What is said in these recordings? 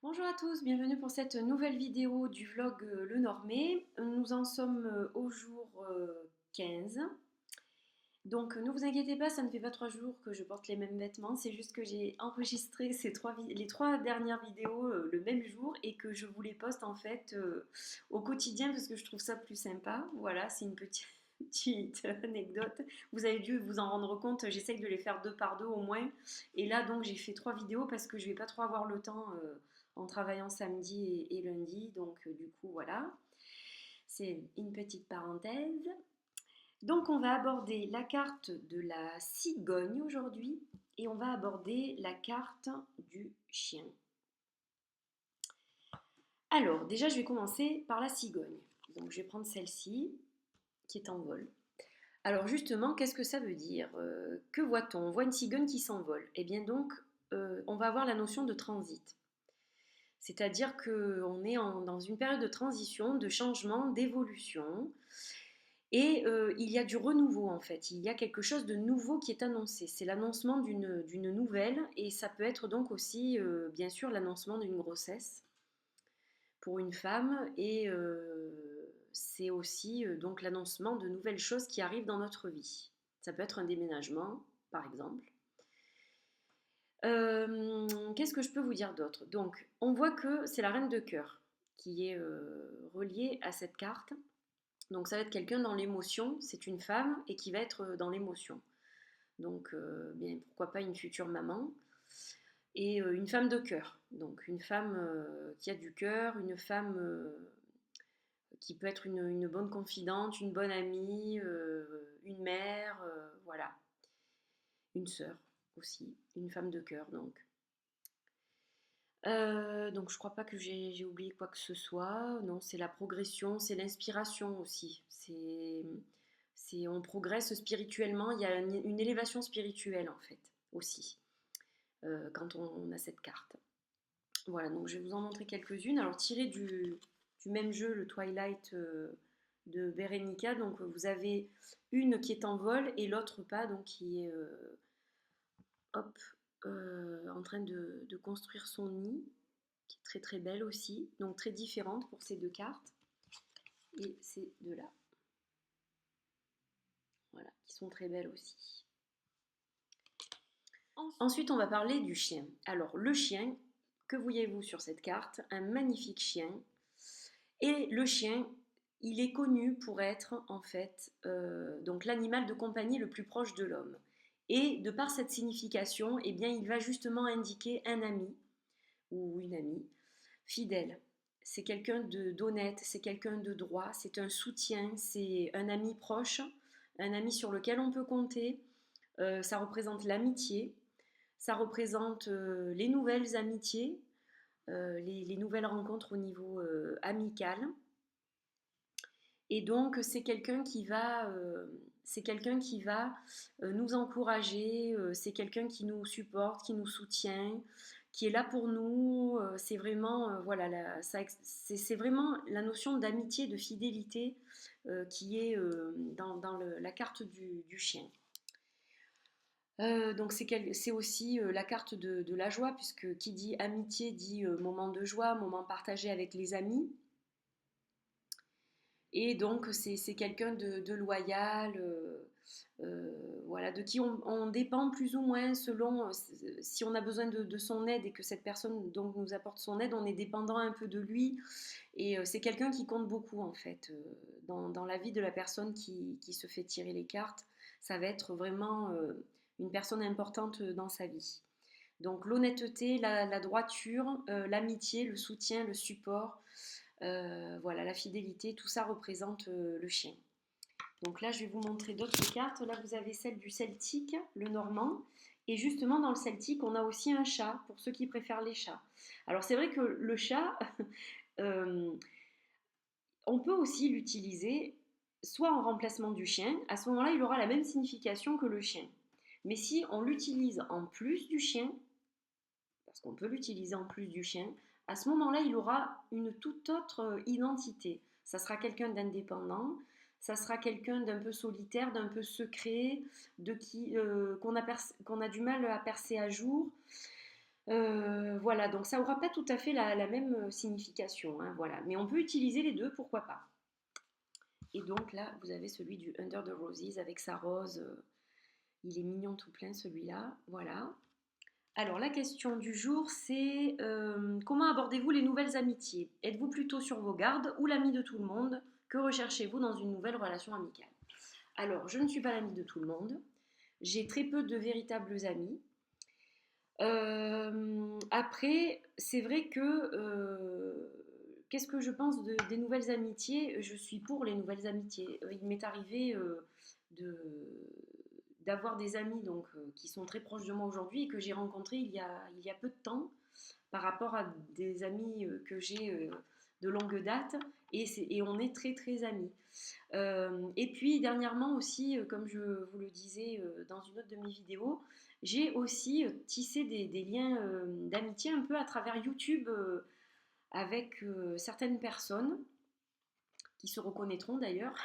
Bonjour à tous, bienvenue pour cette nouvelle vidéo du vlog Le Normé. Nous en sommes au jour 15. Donc ne vous inquiétez pas, ça ne fait pas 3 jours que je porte les mêmes vêtements, c'est juste que j'ai enregistré les 3 dernières vidéos le même jour et que je vous les poste en fait au quotidien parce que je trouve ça plus sympa. Voilà, c'est une petite anecdote. Vous avez dû vous en rendre compte, j'essaye de les faire 2 par 2 au moins. Et là donc j'ai fait 3 vidéos parce que je vais pas trop avoir le temps en travaillant samedi et lundi. Donc du coup voilà, c'est une petite parenthèse. Donc on va aborder la carte de la cigogne aujourd'hui et on va aborder la carte du chien. Alors déjà je vais commencer par la cigogne. Donc je vais prendre celle-ci qui est en vol. Alors justement, qu'est-ce que ça veut dire? Que voit-on? On voit une cigogne qui s'envole. Et bien donc, on va avoir la notion de transit. C'est-à-dire qu'on est dans une période de transition, de changement, d'évolution. Et il y a du renouveau en fait, il y a quelque chose de nouveau qui est annoncé. C'est l'annoncement d'une nouvelle et ça peut être donc aussi bien sûr l'annoncement d'une grossesse pour une femme et c'est aussi donc l'annoncement de nouvelles choses qui arrivent dans notre vie. Ça peut être un déménagement par exemple. Qu'est-ce que je peux vous dire d'autre? Donc on voit que c'est la reine de cœur qui est reliée à cette carte. Donc ça va être quelqu'un dans l'émotion, c'est une femme et qui va être dans l'émotion. Donc bien pourquoi pas une future maman et une femme de cœur. Donc une femme qui a du cœur, une femme qui peut être une bonne confidente, une bonne amie, une mère, voilà, une sœur aussi, une femme de cœur donc. Donc je crois pas que j'ai oublié quoi que ce soit. Non, c'est la progression, c'est l'inspiration aussi. On progresse spirituellement. Il y a une élévation spirituelle en fait aussi quand on a cette carte. Voilà, donc je vais vous en montrer quelques-unes. Alors tiré du même jeu, le Twilight de Berenica. Donc vous avez une qui est en vol et l'autre pas, donc qui est hop, en train de construire son nid qui est très très belle aussi, donc très différente pour ces deux cartes. Et ces deux-là, voilà, qui sont très belles aussi. Ensuite, on va parler du chien. Alors, le chien, que voyez-vous sur cette carte? Un magnifique chien. Et le chien, il est connu pour être en fait donc l'animal de compagnie le plus proche de l'homme. Et de par cette signification, eh bien, il va justement indiquer un ami ou une amie fidèle. C'est quelqu'un d'honnête, c'est quelqu'un de droit, c'est un soutien, c'est un ami proche, un ami sur lequel on peut compter. Ça représente l'amitié, ça représente les nouvelles amitiés, les nouvelles rencontres au niveau amical. Et donc c'est quelqu'un qui va nous encourager, c'est quelqu'un qui nous supporte, qui nous soutient, qui est là pour nous. C'est vraiment voilà, c'est vraiment la notion d'amitié, de fidélité qui est dans la carte du chien. Donc c'est aussi la carte de la joie, puisque qui dit amitié dit moment de joie, moment partagé avec les amis. Et donc, c'est quelqu'un de loyal, voilà, de qui on dépend plus ou moins selon si on a besoin de son aide et que cette personne donc, nous apporte son aide, on est dépendant un peu de lui. Et c'est quelqu'un qui compte beaucoup en fait dans la vie de la personne qui se fait tirer les cartes. Ça va être vraiment une personne importante dans sa vie. Donc l'honnêteté, la droiture, l'amitié, le soutien, le support, voilà, la fidélité, tout ça représente le chien. Donc là, je vais vous montrer d'autres cartes. Là, vous avez celle du celtique, le normand. Et justement, dans le celtique, on a aussi un chat, pour ceux qui préfèrent les chats. Alors, c'est vrai que le chat, euh, on peut aussi l'utiliser soit en remplacement du chien. À ce moment-là, il aura la même signification que le chien. Mais si on l'utilise en plus du chien, parce qu'on peut l'utiliser en plus du chien, à ce moment-là, il aura une toute autre identité. Ça sera quelqu'un d'indépendant, ça sera quelqu'un d'un peu solitaire, d'un peu secret, qu'on a du mal à percer à jour. Voilà, donc ça aura pas tout à fait la même signification, hein, voilà. Mais on peut utiliser les deux, pourquoi pas. Et donc là, vous avez celui du Under the Roses avec sa rose. Il est mignon tout plein celui-là, voilà. Alors la question du jour, c'est comment abordez-vous les nouvelles amitiés? Êtes-vous plutôt sur vos gardes ou l'ami de tout le monde? Que recherchez-vous dans une nouvelle relation amicale? Alors, je ne suis pas l'ami de tout le monde. J'ai très peu de véritables amis. Après, c'est vrai que qu'est-ce que je pense des nouvelles amitiés? Je suis pour les nouvelles amitiés. Il m'est arrivé de d'avoir des amis donc qui sont très proches de moi aujourd'hui et que j'ai rencontrés il y a peu de temps par rapport à des amis que j'ai de longue date et on est très très amis. Et puis dernièrement aussi, comme je vous le disais dans une autre de mes vidéos, j'ai aussi tissé des liens d'amitié un peu à travers YouTube avec certaines personnes qui se reconnaîtront d'ailleurs.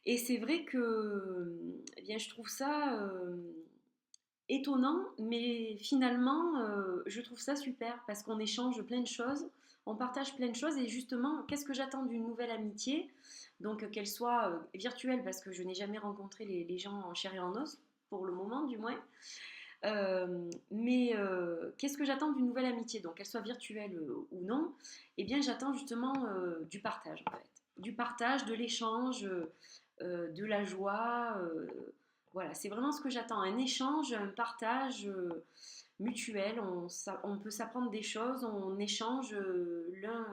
Et c'est vrai que eh bien, je trouve ça étonnant, mais finalement, je trouve ça super parce qu'on échange plein de choses, on partage plein de choses et justement, qu'est-ce que j'attends d'une nouvelle amitié? Donc, qu'elle soit virtuelle parce que je n'ai jamais rencontré les gens en chair et en os, pour le moment du moins. Mais qu'est-ce que j'attends d'une nouvelle amitié? Donc, qu'elle soit virtuelle ou non, eh bien, j'attends justement du partage en fait. Du partage, de l'échange, de la joie. Voilà, c'est vraiment ce que j'attends. Un échange, un partage mutuel. On peut s'apprendre des choses, on échange, l'un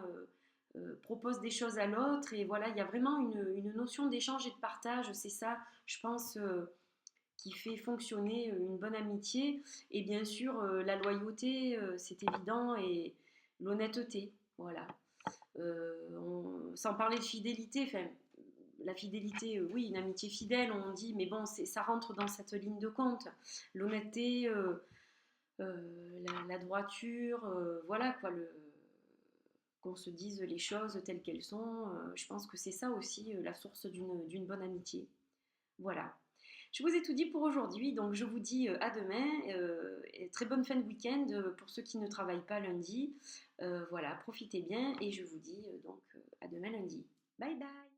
propose des choses à l'autre. Et voilà, il y a vraiment une notion d'échange et de partage. C'est ça, je pense, qui fait fonctionner une bonne amitié. Et bien sûr, la loyauté, c'est évident, et l'honnêteté. Voilà. Sans parler de fidélité, enfin, la fidélité, oui, une amitié fidèle, on dit, mais bon, ça rentre dans cette ligne de compte. L'honnêteté, la droiture, voilà quoi, qu'on se dise les choses telles qu'elles sont. Je pense que c'est ça aussi la source d'une bonne amitié. Voilà. Je vous ai tout dit pour aujourd'hui, donc je vous dis à demain. Et très bonne fin de week-end pour ceux qui ne travaillent pas lundi. Voilà, profitez bien et je vous dis donc à demain lundi. Bye bye.